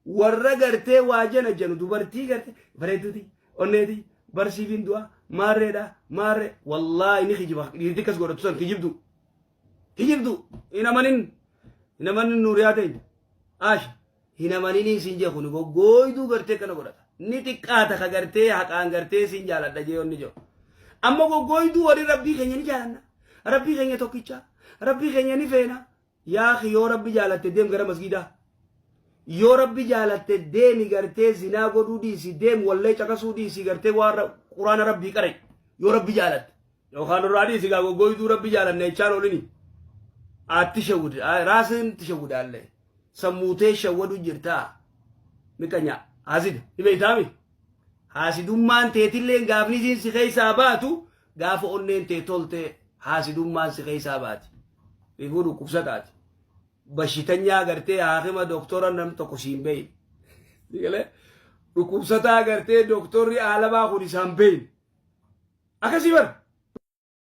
warra gartee waajana janu dubartii gartee bareeduti onneeti barsiifin du'a maarreedha maarre wallahi ni khijiba dhiirti kas godhatu san kijibdu inamanin nuuriyaateen ash hinamanin sin je kun gogoydu gartee kana godhata ni xiqqaata ka gartee haqaan gartee sin jaaladha jee onni jo amma gogoydu wari rabbii keenya ni jaalanna rabbii keenya tokkicha rabbii keenya ni feena yaa akhi yoo rabbi jaalatte deem gara masgidaa yoo rabbi jaalatte deemi gartee zinaa godhuu dhiisi deem wallee caqasuu dhiisi gartee waan quraana rabbii qare yoo rabbi jaalatte yookaan irraa dhiisi gaa gogoyduu rabbi jaalanne jechaan olini aatti shawwud raasin tishawwudaalle sammuutee shawwadu jirtaa miqanya hasid hibeetaami haasidummaan teetilleen gaafni siin si keessaa baatu gaafa onneen tee tolte haasidummaan si keessaa baati ifuu dhukkubsataati bashitanya gartee haakima doktora nam tokko siin beeyin digale dhukkubsataa gartee doktorri alamaa kun isaan beeyin akkasii bar